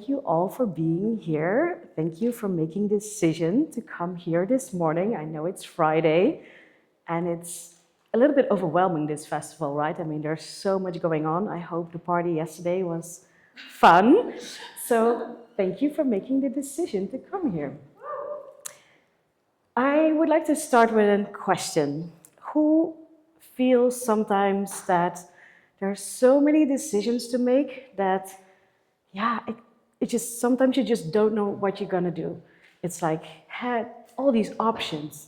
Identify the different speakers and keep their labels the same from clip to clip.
Speaker 1: thank you all for being here. Thank you for making the decision to come here this morning. I know it's Friday and it's a little bit overwhelming, this festival, right? I mean, there's so much going on. I hope the party yesterday was fun. So thank you for making the decision to come here. I would like to start with a question. Who feels sometimes that there are so many decisions to make that, yeah, it just sometimes you just don't know what you're gonna do. It's like had all these options.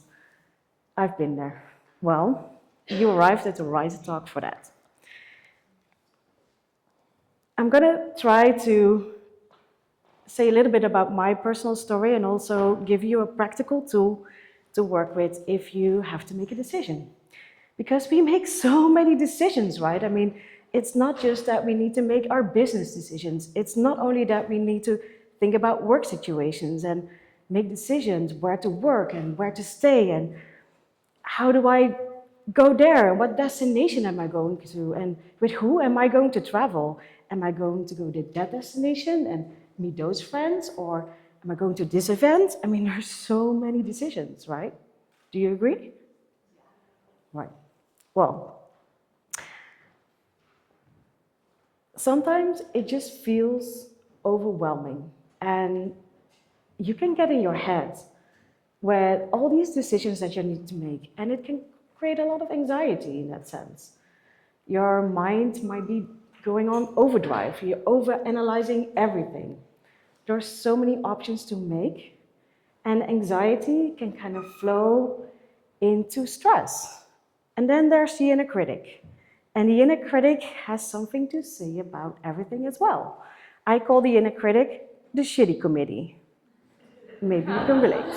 Speaker 1: I've been there. Well, you arrived at the right talk for that. I'm gonna try to say a little bit about my personal story and also give you a practical tool to work with if you have to make a decision. Because we make so many decisions, right? I mean, it's not just that we need to make our business decisions. It's not only that we need to think about work situations and make decisions where to work and where to stay and how do I go there? What destination am I going to? And with who am I going to travel? Am I going to go to that destination and meet those friends? Or am I going to this event? I mean, there's so many decisions, right? Do you agree? Right. Well, sometimes it just feels overwhelming and you can get in your head with all these decisions that you need to make, and it can create a lot of anxiety in that sense. Your mind might be going on overdrive, you're overanalyzing everything. There are so many options to make, and anxiety can kind of flow into stress. And then there's the inner critic. And the inner critic has something to say about everything as well. I call the inner critic the shitty committee. Maybe you can relate.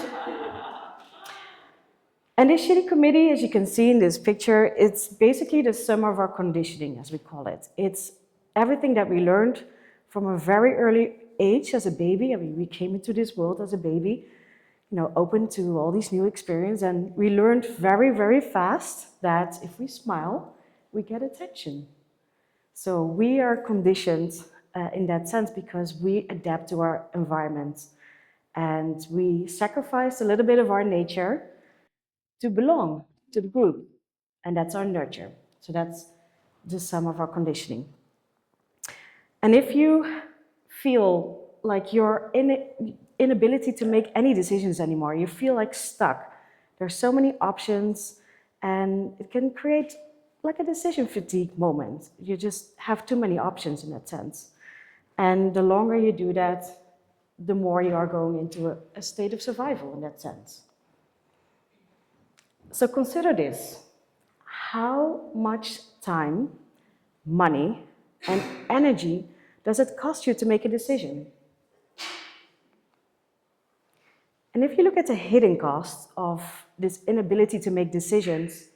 Speaker 1: And this shitty committee, as you can see in this picture, it's basically the sum of our conditioning, as we call it. It's everything that we learned from a very early age as a baby. I mean, we came into this world as a baby, open to all these new experiences, and we learned very, very fast that if we smile, we get attention. So we are conditioned in that sense because we adapt to our environment, and we sacrifice a little bit of our nature to belong to the group, and that's our nurture. So that's the sum of our conditioning. And if you feel like your inability to make any decisions anymore, you feel like stuck, there's so many options, and it can create like a decision fatigue moment. You just have too many options in that sense. And the longer you do that, the more you are going into a state of survival in that sense. So consider this. How much time, money, and energy does it cost you to make a decision? And if you look at the hidden cost of this inability to make decisions,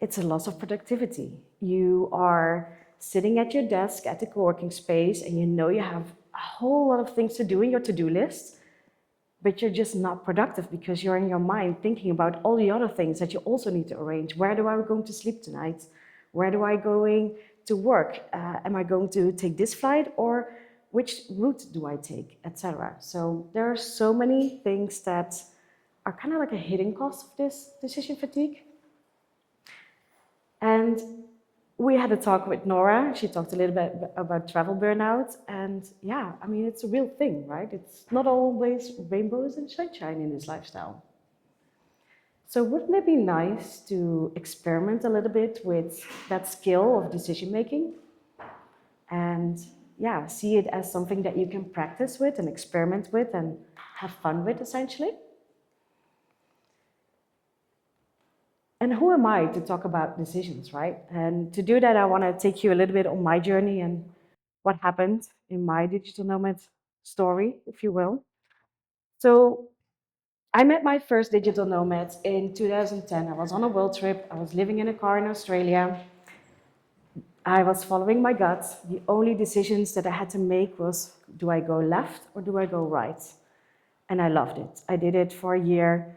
Speaker 1: it's a loss of productivity. You are sitting at your desk at the co-working space and you know you have a whole lot of things to do in your to-do list, but you're just not productive because you're in your mind thinking about all the other things that you also need to arrange. Where do I go to sleep tonight? Where do I going to work? Am I going to take this flight or which route do I take, etc. So there are so many things that are kind of like a hidden cost of this decision fatigue. And we had a talk with Nora. She talked a little bit about travel burnout. And yeah, I mean, it's a real thing, right? It's not always rainbows and sunshine in this lifestyle. So wouldn't it be nice to experiment a little bit with that skill of decision making? And yeah, see it as something that you can practice with and experiment with and have fun with, essentially. And who am I to talk about decisions, right? And to do that, I want to take you a little bit on my journey and what happened in my digital nomad story, if you will. So I met my first digital nomad in 2010. I was on a world trip. I was living in a car in Australia. I was following my gut. The only decisions that I had to make was, do I go left or do I go right? And I loved it. I did it for a year,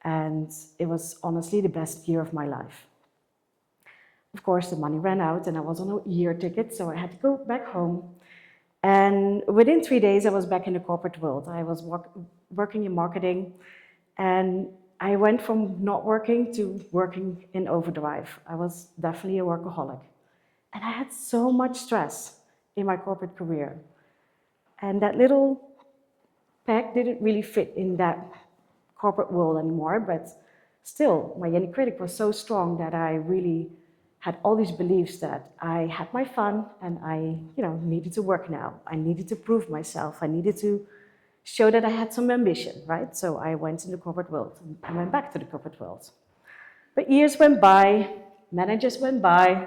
Speaker 1: and it was honestly the best year of my life. Of course, the money ran out, and I was on a year ticket, so I had to go back home. And within 3 days, I was back in the corporate world. I was working in marketing, and I went from not working to working in overdrive. I was definitely a workaholic. And I had so much stress in my corporate career. And that little peg didn't really fit in that corporate world anymore, but still, my inner critic was so strong that I really had all these beliefs that I had my fun and I, needed to work now. I needed to prove myself. I needed to show that I had some ambition, right? So I went in the corporate world and I went back to the corporate world. But years went by, managers went by,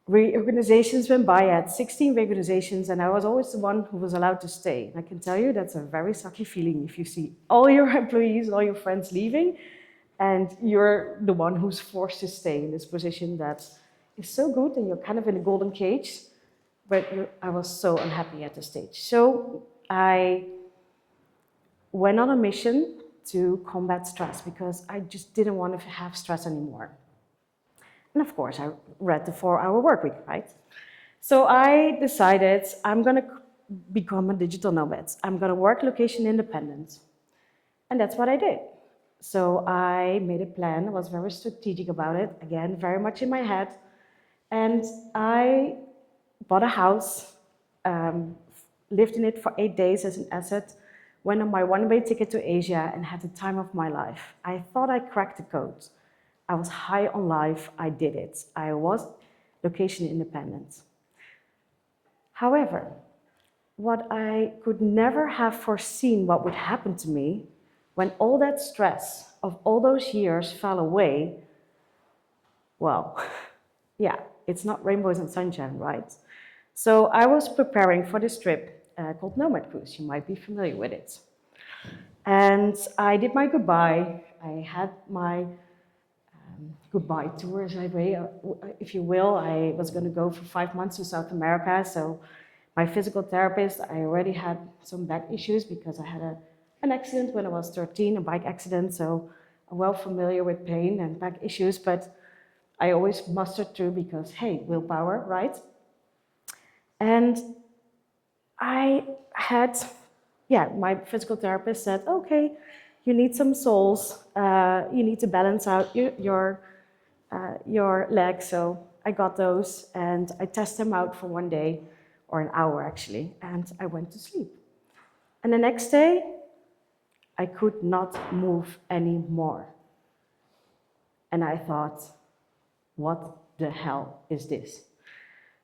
Speaker 1: reorganizations went by. I had 16 reorganizations and I was always the one who was allowed to stay. And I can tell you that's a very sucky feeling if you see all your employees, all your friends leaving, and you're the one who's forced to stay in this position that is so good and you're kind of in a golden cage, but I was so unhappy at the stage. So I went on a mission to combat stress because I just didn't want to have stress anymore. And of course, I read the 4-hour work week, right? So I decided I'm going to become a digital nomad. I'm going to work location independent. And that's what I did. So I made a plan, I was very strategic about it, again, very much in my head. And I bought a house, lived in it for 8 days as an asset, went on my one-way ticket to Asia and had the time of my life. I thought I cracked the code. I was high on life, I did it. I was location independent. However, what I could never have foreseen what would happen to me when all that stress of all those years fell away, well, yeah, it's not rainbows and sunshine, right? So I was preparing for this trip called Nomad Cruise. You might be familiar with it. And I did my goodbye. I had my goodbye tour, if you will. I was going to go for 5 months to South America. So my physical therapist, I already had some back issues because I had an accident when I was 13, a bike accident. So I'm well familiar with pain and back issues, but I always mustered through because, hey, willpower, right? And I had, my physical therapist said, okay, you need some soles. You need to balance out your legs. So I got those and I tested them out for 1 day, or an hour actually, and I went to sleep. And the next day, I could not move anymore. And I thought, what the hell is this?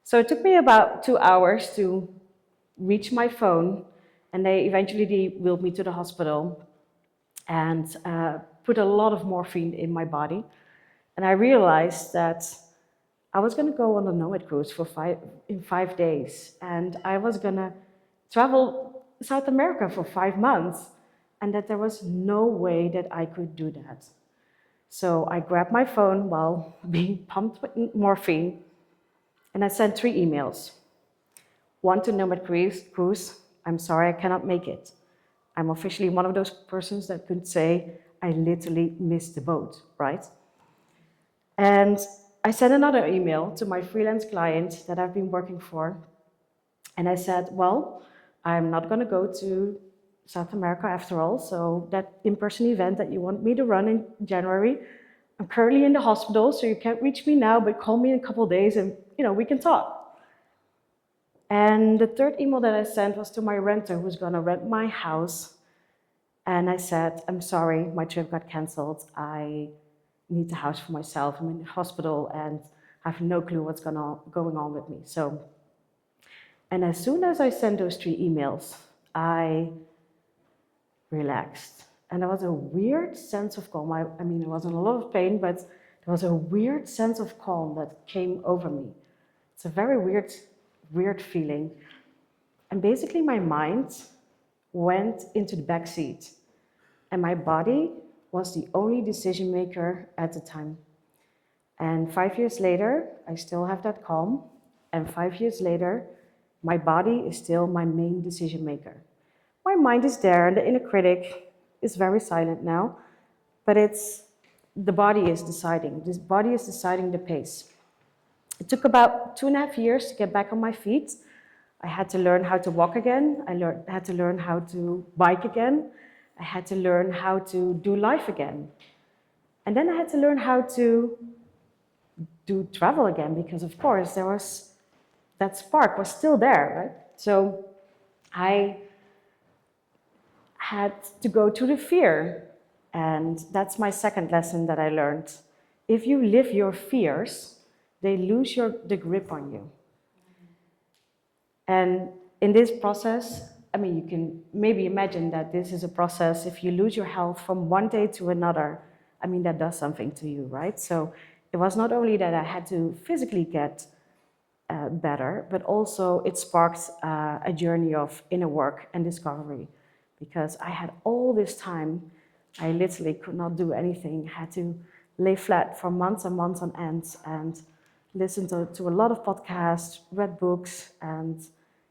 Speaker 1: So it took me about 2 hours to reach my phone, and they eventually wheeled me to the hospital and put a lot of morphine in my body. And I realized that I was going to go on a Nomad cruise in 5 days, and I was going to travel South America for 5 months, and that there was no way that I could do that. So I grabbed my phone while being pumped with morphine, and I sent 3 emails. 1 to Nomad Cruise, I'm sorry, I cannot make it. I'm officially one of those persons that could say, I literally missed the boat, right? And I sent another email to my freelance client that I've been working for, and I said, well, I'm not going to go to South America after all, so that in-person event that you want me to run in January, I'm currently in the hospital, so you can't reach me now, but call me in a couple of days and, we can talk. And the 3rd email that I sent was to my renter who's going to rent my house. And I said, I'm sorry, my trip got canceled. I need the house for myself. I'm in the hospital and I have no clue what's going on with me. And as soon as I sent those 3 emails, I relaxed. And there was a weird sense of calm. I was in a lot of pain, but there was a weird sense of calm that came over me. It's a very weird feeling. And basically my mind went into the back seat, and my body was the only decision maker at the time. And 5 years later, I still have that calm, and 5 years later, my body is still my main decision maker. My mind is there, and the inner critic is very silent now, but the body is deciding. This body is deciding the pace. It took about 2.5 years to get back on my feet. I had to learn how to walk again. Had to learn how to bike again. I had to learn how to do life again. And then I had to learn how to do travel again, because of course there was, that spark was still there, right? So I had to go to the fear. And that's my second lesson that I learned. If you live your fears, they lose the grip on you. And in this process, I mean, you can maybe imagine that this is a process. If you lose your health from one day to another, I mean, that does something to you, right? So it was not only that I had to physically get better, but also it sparked a journey of inner work and discovery. Because I had all this time, I literally could not do anything, had to lay flat for months and months on end and listen to a lot of podcasts, read books, and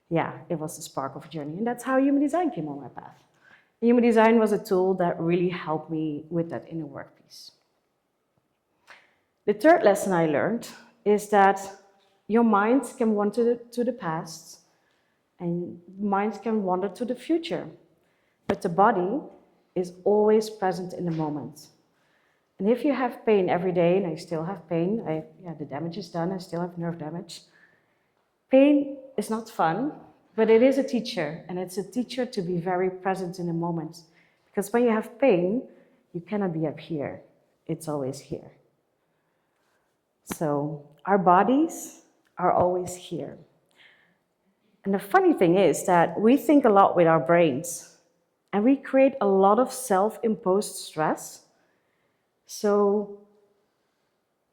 Speaker 1: yeah, it was the spark of a journey. And that's how human design came on my path. Human design was a tool that really helped me with that inner work piece. The third lesson I learned is that your mind can wander to the past and mind can wander to the future, but the body is always present in the moment. And if you have pain every day, and I still have pain, the damage is done, I still have nerve damage. Pain is not fun, but it is a teacher, and it's a teacher to be very present in the moment. Because when you have pain, you cannot be up here, it's always here. So our bodies are always here. And the funny thing is that we think a lot with our brains, and we create a lot of self-imposed stress. So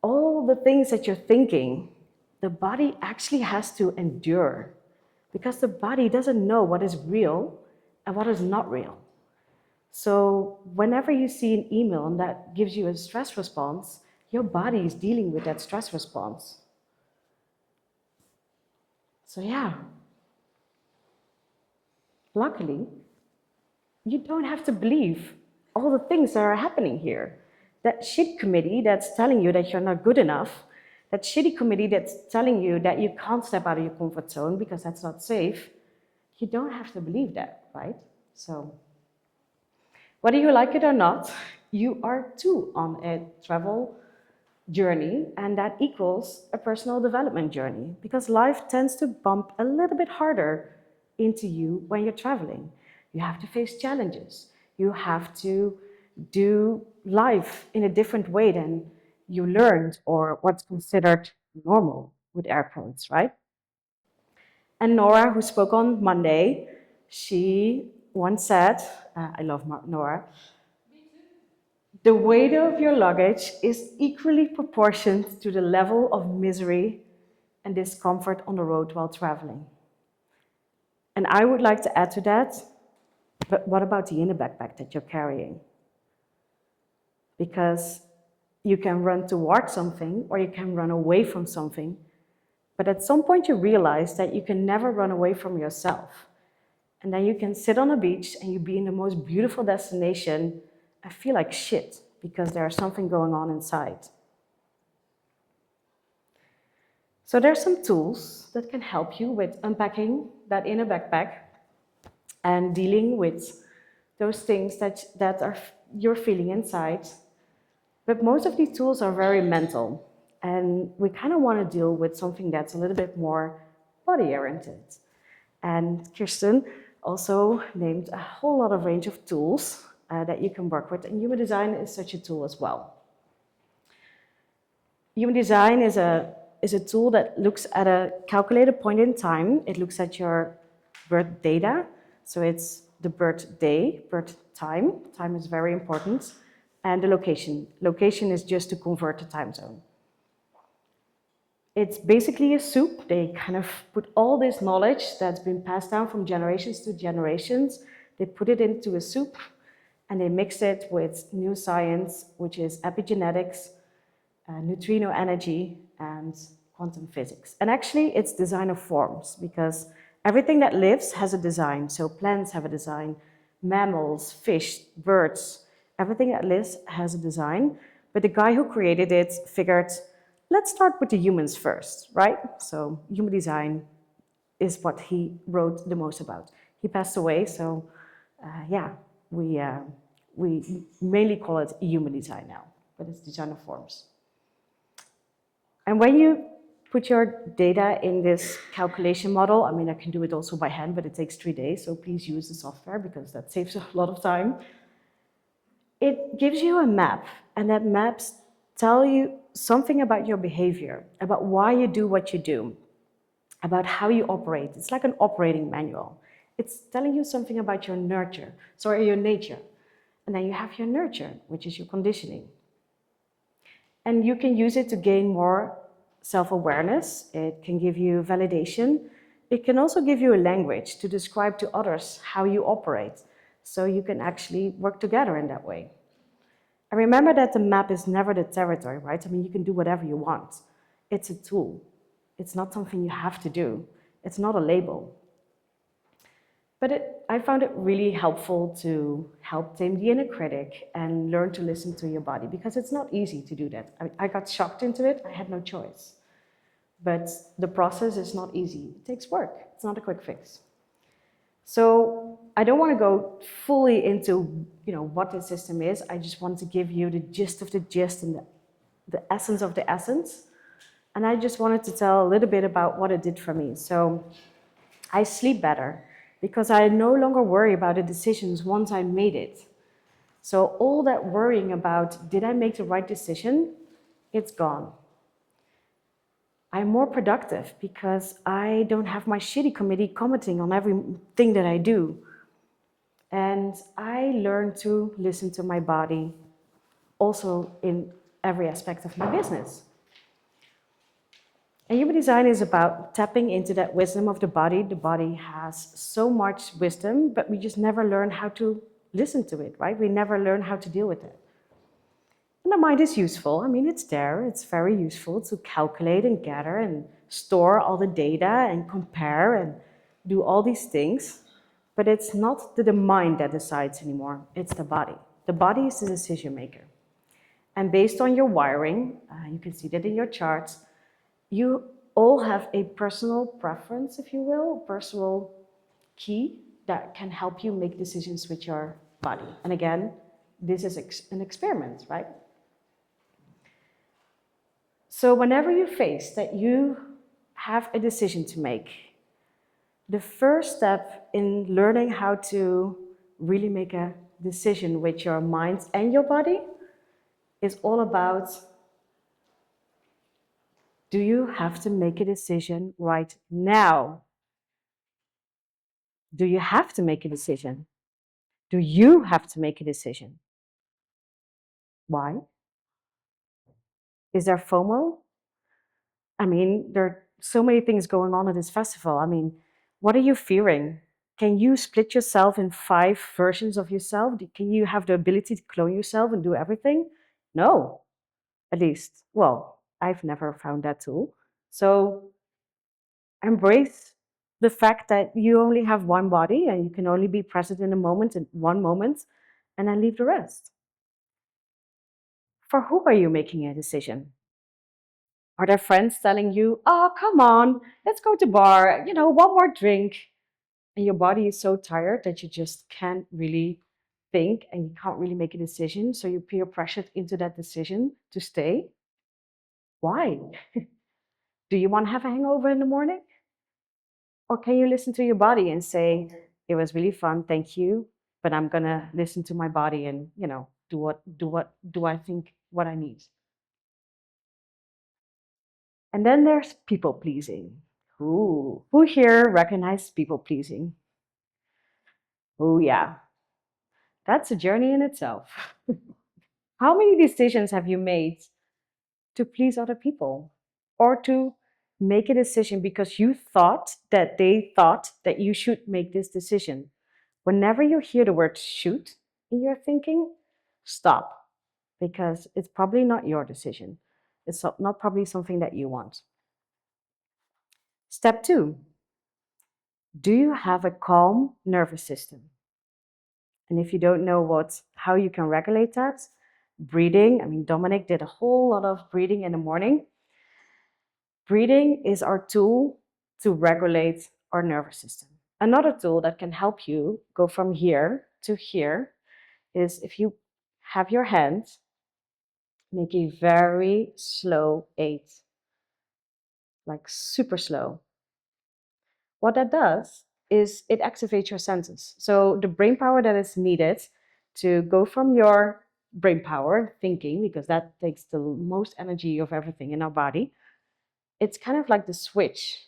Speaker 1: all the things that you're thinking, the body actually has to endure, because the body doesn't know what is real and what is not real. So whenever you see an email and that gives you a stress response, your body is dealing with that stress response. So yeah, luckily, you don't have to believe all the things that are happening here. That shit committee that's telling you that you're not good enough, that shitty committee that's telling you that you can't step out of your comfort zone because that's not safe, you don't have to believe that, right? So whether you like it or not, you are too on a travel journey, and that equals a personal development journey, because life tends to bump a little bit harder into you when you're traveling. You have to face challenges. You have to do life in a different way than you learned or what's considered normal, with air quotes, right? And Nora, who spoke on Monday, she once said, I love Nora, the weight of your luggage is equally proportioned to the level of misery and discomfort on the road while traveling. And I would like to add to that, but what about the inner backpack that you're carrying? Because you can run towards something or you can run away from something, but at some point you realize that you can never run away from yourself. And then you can sit on a beach and you be in the most beautiful destination and feel like shit because there's something going on inside. So there's some tools that can help you with unpacking that inner backpack and dealing with those things that are you're feeling inside. But most of these tools are very mental, and we kind of want to deal with something that's a little bit more body-oriented. And Kirsten also named a whole lot of range of tools that you can work with, and human design is such a tool as well. Human design is a tool that looks at a calculated point in time. It looks at your birth data, so it's the birth day, birth time. Time is very important. And the location. Location is just to convert the time zone. It's basically a soup. They kind of put all this knowledge that's been passed down from generations to generations, they put it into a soup, and they mix it with new science, which is epigenetics, neutrino energy, and quantum physics. And actually, it's design of forms, because everything that lives has a design. So plants have a design, mammals, fish, birds, everything that lives has a design. But the guy who created it figured, let's start with the humans first, right? So human design is what he wrote the most about. He passed away, so yeah, we mainly call it human design now, but it's design of forms. And when you put your data in this calculation model, I mean, I can do it also by hand, but it takes 3 days, so please use the software because that saves a lot of time. It gives you a map, and that maps tell you something about your behavior, about why you do what you do, about how you operate. It's like an operating manual. It's telling you something about your your nature. And then you have your nurture, which is your conditioning. And you can use it to gain more self-awareness. It can give you validation. It can also give you a language to describe to others how you operate. So you can actually work together in that way. And remember that the map is never the territory, right? I mean, you can do whatever you want. It's a tool. It's not something you have to do. It's not a label. But I found it really helpful to help tame the inner critic and learn to listen to your body, because it's not easy to do that. I got shocked into it. I had no choice. But the process is not easy. It takes work. It's not a quick fix. So I don't want to go fully into what the system is. I just want to give you the gist of the gist and the essence of the essence. And I just wanted to tell a little bit about what it did for me. So I sleep better because I no longer worry about the decisions once I made it. So all that worrying about, did I make the right decision? It's gone. I'm more productive because I don't have my shitty committee commenting on everything that I do. And I learned to listen to my body also in every aspect of my business. And human design is about tapping into that wisdom of the body. The body has so much wisdom, but we just never learn how to listen to it, right? We never learn how to deal with it. And the mind is useful. I mean, it's there. It's very useful to calculate and gather and store all the data and compare and do all these things. But it's not the mind that decides anymore. It's the body. The body is the decision maker. And based on your wiring, you can see that in your charts, you all have a personal preference, if you will, personal key that can help you make decisions with your body. And again, this is an experiment, right? So whenever you face that you have a decision to make, the first step in learning how to really make a decision with your mind and your body is all about, do you have to make a decision right now? Do you have to make a decision? Do you have to make a decision? Why? Is there FOMO? I mean, there are so many things going on at this festival. I mean, what are you fearing? Can you split yourself in 5 versions of yourself? Can you have the ability to clone yourself and do everything? No, at least. Well, I've never found that tool. So embrace the fact that you only have one body and you can only be present in a moment, in one moment, and then leave the rest. For who are you making a decision? Are there friends telling you, oh, come on, let's go to bar, one more drink? And your body is so tired that you just can't really think and you can't really make a decision. So you peer pressured into that decision to stay. Why? Do you want to have a hangover in the morning? Or can you listen to your body and say, it was really fun, thank you, but I'm gonna listen to my body and, do I think what I need? And then there's people pleasing. Who here recognize people pleasing? Oh yeah, that's a journey in itself. How many decisions have you made to please other people? Or to make a decision because you thought that they thought that you should make this decision? Whenever you hear the word should in your thinking, stop, because it's probably not your decision. It's not probably something that you want. Step 2, do you have a calm nervous system? And if you don't know how you can regulate that, breathing, I mean, Dominic did a whole lot of breathing in the morning. Breathing is our tool to regulate our nervous system. Another tool that can help you go from here to here is if you have your hand, make a very slow 8, like super slow. What that does is it activates your senses. So the brain power that is needed to go from your brain power, thinking, because that takes the most energy of everything in our body, it's kind of like the switch,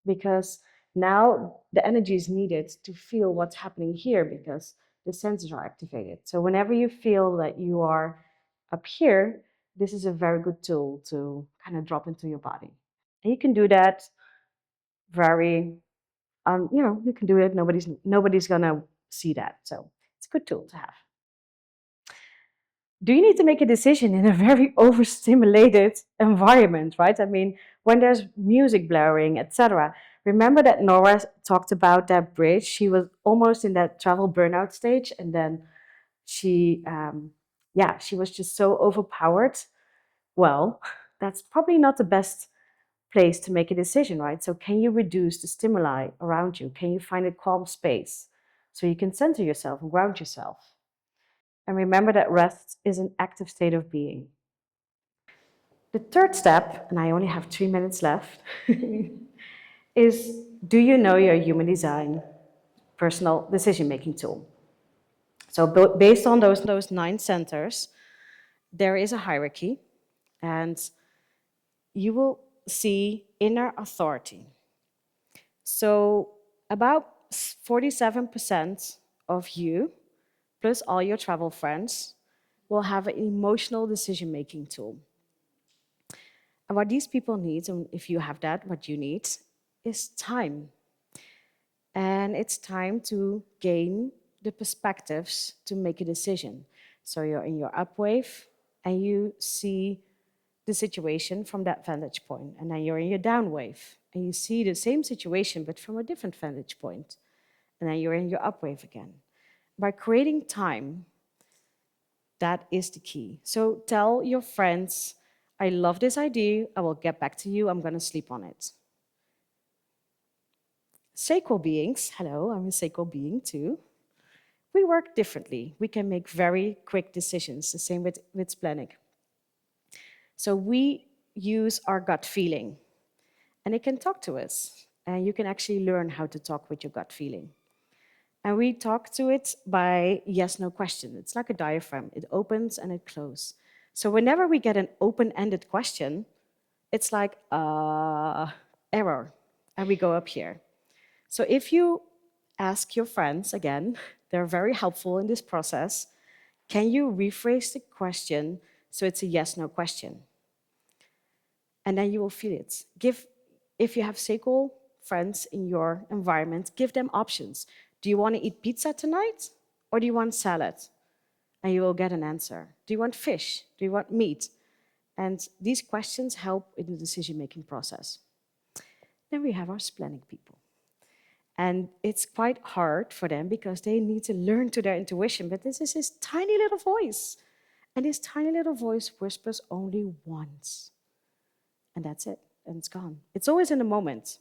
Speaker 1: because now the energy is needed to feel what's happening here because the senses are activated. So whenever you feel that you are up here, this is a very good tool to kind of drop into your body. And you can do that very, you can do it. Nobody's gonna see that. So it's a good tool to have. Do you need to make a decision in a very overstimulated environment, right? I mean, when there's music blaring, etc. Remember that Nora talked about that bridge? She was almost in that travel burnout stage, and then she was just so overpowered. Well, that's probably not the best place to make a decision, right? So can you reduce the stimuli around you? Can you find a calm space so you can center yourself and ground yourself? And remember that rest is an active state of being. The third step, and I only have 3 minutes left, is do you know your human design personal decision making tool? So, based on those 9 centers, there is a hierarchy, and you will see inner authority. So, about 47% of you, plus all your travel friends, will have an emotional decision making tool. And what these people need, and if you have that, what you need, is time. And it's time to gain the perspectives to make a decision. So you're in your up wave and you see the situation from that vantage point. And then you're in your down wave and you see the same situation but from a different vantage point. And then you're in your up wave again. By creating time, that is the key. So tell your friends, I love this idea, I will get back to you, I'm going to sleep on it. Sacral beings, hello, I'm a sacral being too. We work differently. We can make very quick decisions, the same with splenic. So we use our gut feeling, and it can talk to us. And you can actually learn how to talk with your gut feeling. And we talk to it by yes-no question. It's like a diaphragm. It opens and it closes. So whenever we get an open-ended question, it's like, error, and we go up here. So if you ask your friends, again, they're very helpful in this process, can you rephrase the question so it's a yes-no question? And then you will feel it. If you have sacral friends in your environment, give them options. Do you want to eat pizza tonight or do you want salad? And you will get an answer. Do you want fish? Do you want meat? And these questions help in the decision-making process. Then we have our splenic people. And it's quite hard for them because they need to learn to their intuition, but this is his tiny little voice. And this tiny little voice whispers only once. And that's it, and it's gone. It's always in the moment.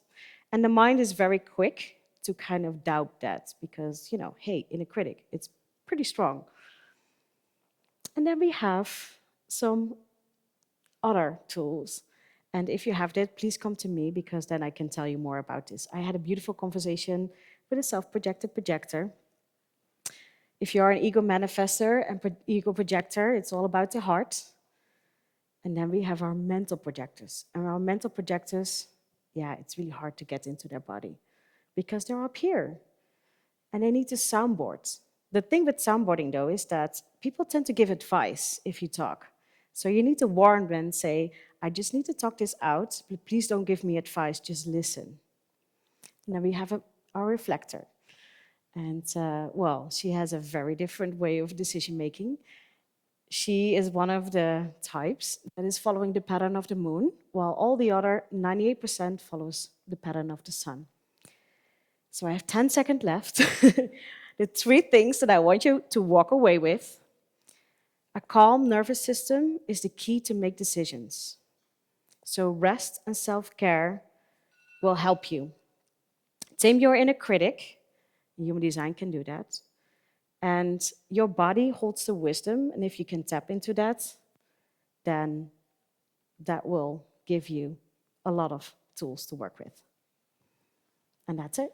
Speaker 1: And the mind is very quick to kind of doubt that because, hey, inner critic, it's pretty strong. And then we have some other tools. And if you have that, please come to me because then I can tell you more about this. I had a beautiful conversation with a self-projected projector. If you're an ego manifester and ego projector, it's all about the heart. And then we have our mental projectors. And our mental projectors, yeah, it's really hard to get into their body because they're up here and they need to soundboard. The thing with soundboarding, though, is that people tend to give advice if you talk. So you need to warn them and say, I just need to talk this out, but please don't give me advice, just listen. And then we have our reflector. And, she has a very different way of decision making. She is one of the types that is following the pattern of the moon, while all the other 98% follows the pattern of the sun. So I have 10 seconds left. The 3 things that I want you to walk away with. A calm nervous system is the key to make decisions. So rest and self-care will help you. Tame your inner critic. Human design can do that. And your body holds the wisdom, and if you can tap into that, then that will give you a lot of tools to work with. And that's it.